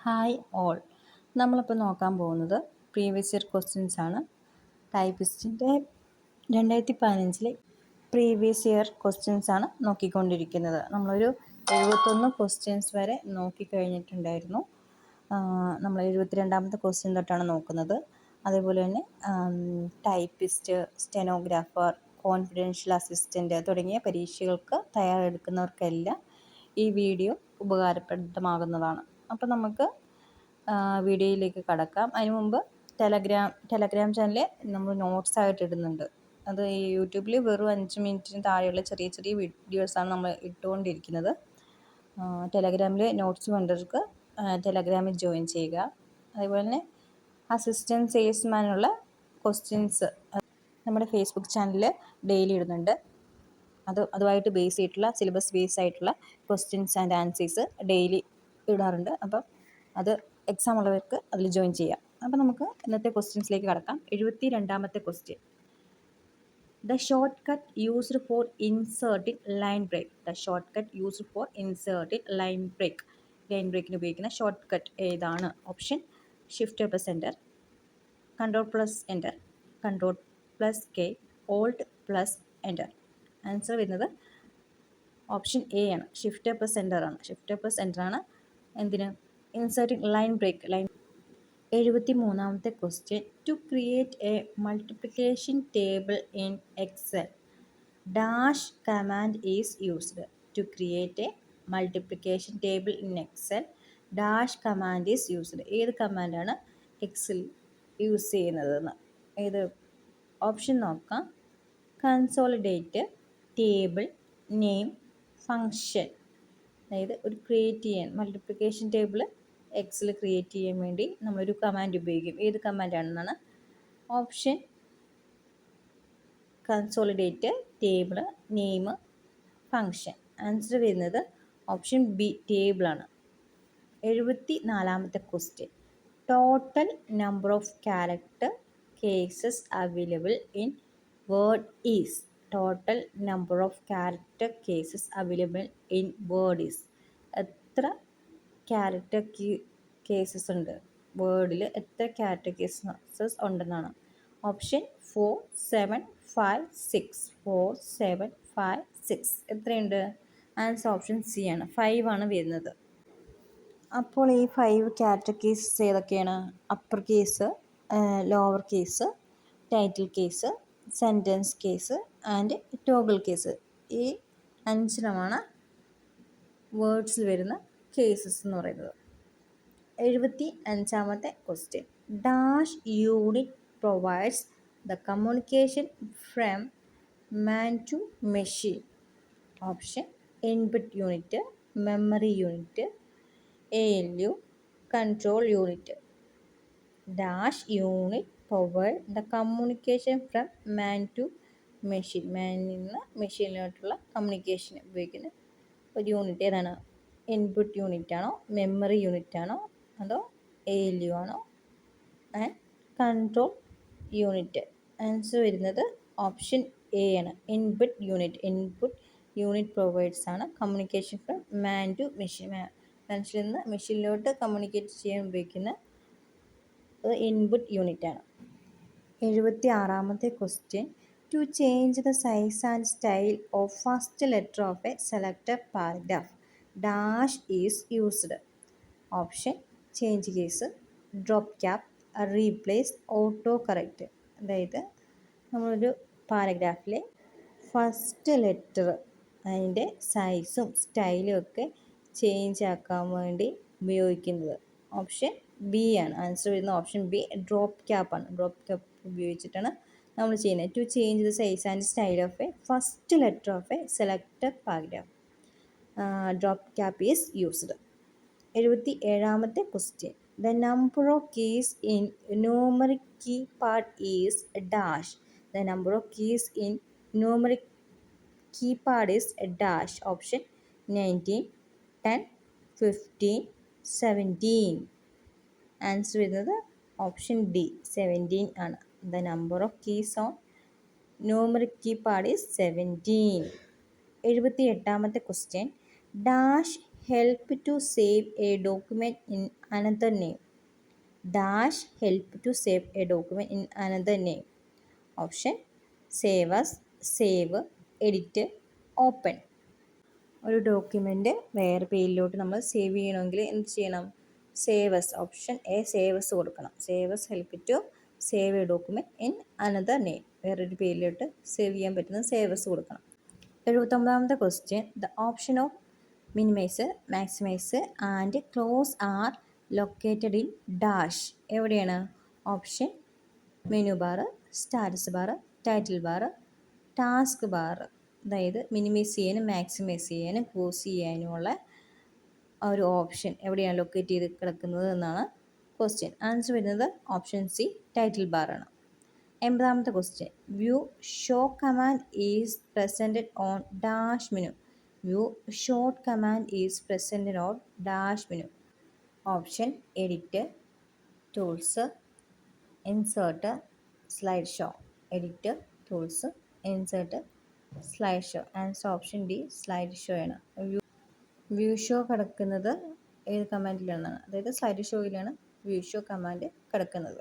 Hi all. നമ്മളിപ്പോൾ നോക്കാൻ പോകുന്നത് പ്രീവിയസ് ഇയർ ക്വസ്റ്റ്യൻസ് ആണ്. ടൈപ്പിസ്റ്റിൻ്റെ 2015 പ്രീവിയസ് ഇയർ ക്വസ്റ്റ്യൻസ് ആണ് നോക്കിക്കൊണ്ടിരിക്കുന്നത്. നമ്മളൊരു 71 ക്വസ്റ്റ്യൻസ് വരെ നോക്കിക്കഴിഞ്ഞിട്ടുണ്ടായിരുന്നു. നമ്മൾ 72ാമത്തെ ക്വസ്റ്റ്യൻ തൊട്ടാണ് നോക്കുന്നത്. അതേപോലെ തന്നെ ടൈപ്പിസ്റ്റ്, സ്റ്റെനോഗ്രാഫർ, കോൺഫിഡൻഷ്യൽ അസിസ്റ്റൻ്റ് തുടങ്ങിയ പരീക്ഷകൾക്ക് തയ്യാറെടുക്കുന്നവർക്കെല്ലാം ഈ വീഡിയോ ഉപകാരപ്രദമാകുന്നതാണ്. അപ്പോൾ നമുക്ക് വീഡിയോയിലേക്ക് കടക്കാം. അതിനു മുമ്പ് ടെലഗ്രാം ചാനലിൽ നമ്മൾ നോട്ട്സ് ആയിട്ട് ഇടുന്നുണ്ട്. അത് ഈ യൂട്യൂബിൽ വെറും 5 മിനിറ്റിന് താഴെയുള്ള ചെറിയ ചെറിയ വീഡിയോസാണ് നമ്മൾ ഇട്ടുകൊണ്ടിരിക്കുന്നത്. ടെലഗ്രാമിൽ നോട്ട്സ് വേണ്ടവർക്ക് ടെലഗ്രാമിൽ ജോയിൻ ചെയ്യുക. അതുപോലെ തന്നെ അസിസ്റ്റൻറ്റ് സെയിൽസ്മാനുള്ള ക്വസ്റ്റ്യൻസ് നമ്മുടെ ഫേസ്ബുക്ക് ചാനലിൽ ഡെയിലി ഇടുന്നുണ്ട്. അതുമായിട്ട് ബേസ് ചെയ്തിട്ടുള്ള സിലബസ് ബേസ് ആയിട്ടുള്ള ക്വസ്റ്റ്യൻസ് ആൻഡ് ആൻസേഴ്സ് ഡെയിലി ഇടാറുണ്ട്. അപ്പം അത് എക്സാം ഉള്ളവർക്ക് അതിൽ ജോയിൻ ചെയ്യാം. അപ്പോൾ നമുക്ക് ഇന്നത്തെ ക്വസ്റ്റ്യൻസിലേക്ക് കടക്കാം. 72ാമത്തെ question. The shortcut used for inserting line break. The shortcut used for inserting line break. Line ബ്രേക്കിന് ഉപയോഗിക്കുന്ന ഷോർട്ട് കട്ട് ഏതാണ്? Option shift plus enter, control plus enter, control plus K, alt plus enter. Answer വരുന്നത് option A ആണ്. Shift plus enter ആണ്. Shift plus enter ആണ് എന്തിന്? Inserting line break. 73ാമത്തെ question. To create a multiplication table in Excel dash command is used. To create a multiplication table in Excel dash command is used. ഏത് കമാൻഡാണ് Excel use ചെയ്യുന്നതെന്ന്? ഏത് option നോക്കാം. Consolidate, table, name, function. അതായത് ഒരു create ചെയ്യാൻ multiplication table Excel create ചെയ്യാൻ വേണ്ടി നമ്മളൊരു കമാൻഡ് ഉപയോഗിക്കും. ഏത് കമാൻഡാണെന്നാണ്? Option consolidate, table, name, function. Answer വരുന്നത് ഓപ്ഷൻ ബി ടേബിളാണ്. 74ാമത്തെ question. Total number of character cases available in Word is. Total number of character cases available in Word is. എത്ര ക്യാരക്ടർ കേസസ് ഉണ്ട് വേർഡിൽ? എത്ര ക്യാരക്ടർ കേസസ് ഉണ്ടെന്നാണ്. Option 4, 7, 5, 6. 4, 7, 5, 6. എത്രയുണ്ട്? Answer option C ആണ്. 5 ആണ് വരുന്നത്. അപ്പോൾ ഈ 5 ക്യാരക്ടർ കേസസ് ഏതൊക്കെയാണ്? Upper case, lower case, title case, sentence case and toggle case. ഈ 5 വേർഡ്സിൽ വരുന്ന കേസസ് എന്ന് പറയുന്നത്. 75ാമത്തെ question. Dash unit provides the communication from man to machine. Option input unit, memory unit, ALU, control unit. Dash unit provide the communication from man to machine. മാനിൽ നിന്ന് മെഷീനിലോട്ടുള്ള communication ഉപയോഗിക്കുന്ന ഒരു യൂണിറ്റ് ഏതാണ്? ഇൻപുട്ട് യൂണിറ്റ് ആണോ, memory unit ആണോ, അതോ ALU ആണോ, ആൻഡ് കൺട്രോൾ യൂണിറ്റ്? ആൻസർ വരുന്നത് ഓപ്ഷൻ എ ആണ്. Input unit. Input unit provides ആണ് communication from man to machine. മനുഷ്യരിൽ നിന്ന് മെഷീനിലോട്ട് കമ്മ്യൂണിക്കേറ്റ് ചെയ്യാൻ ഉപയോഗിക്കുന്ന ഇൻപുട്ട് യൂണിറ്റ് ആണ്. 76ാമത്തെ question. To change the size and style of first letter of a selected paragraph dash is used. Option change case, drop cap, replace, autocorrect. അതായത് നമ്മളൊരു പാരഗ്രാഫിലെ first letter അതിൻ്റെ സൈസും സ്റ്റൈലും ഒക്കെ ചേഞ്ച് ആക്കാൻ വേണ്ടി ഉപയോഗിക്കുന്നത്. ഓപ്ഷൻ ബി ആണ്. ആൻസർ വരുന്ന ഓപ്ഷൻ ബി ഡ്രോപ്പ് ക്യാപ്പാണ്. ഡ്രോപ്പ് ക്യാപ്പ് ഉപയോഗിച്ചിട്ടാണ് നമ്മൾ ചെയ്യുന്നത്. To change the size and style of a first letter of a selected paragraph drop cap is used. 77ാമത്തെ question. The number of keys in numeric key part is dash. The number of keys in numeric key part is dash. Option 19, 10, 15, 17. Answer വരുന്നത് option D 17 ആണ്. The number of keys on numeric key part is 17. 78ാമത്തെ question. Dash help to save a document in another name. Dash help to save a document in another name. Option save as, save, edit, open. ഒരു document വേറെ പേരിലോട്ട് നമ്മൾ save ചെയ്യണമെങ്കിൽ എന്ത് ചെയ്യണം? Save as, option A save as കൊടുക്കണം. Save as help to save a document in another name. വേറൊരു പേരിലോട്ട് സേവ് ചെയ്യാൻ പറ്റുന്ന സേവ് എസ് കൊടുക്കണം. 79ാമത്തെ question, the option of minimize, maximize and close are located in dash. എവിടെയാണ്? Option menu bar, status bar, title bar, task bar. അതായത് minimize ചെയ്യാനും maximize ചെയ്യാനും ക്ലോസ് ചെയ്യാനുമുള്ള ഒരു ഓപ്ഷൻ എവിടെയാണ് ലൊക്കേറ്റ് ചെയ്ത് കിടക്കുന്നത് എന്നാണ് ക്വസ്റ്റ്യൻ. ആൻസർ വരുന്നത് ഓപ്ഷൻ സി ടൈറ്റിൽ ബാറാണ്. 80ാമത്തെ question, view show command is presented on dash menu. View short command is presented on dash menu. Option edit, tools, insert, slide show. Edit, tools, insert, slide show. Answer option D slide show ആണ്. View show കിടക്കുന്നത് ഏത് കമാൻഡിലാണെന്നാണ്, അതായത് slide ഷോയിലാണ് view show command കിടക്കുന്നത്.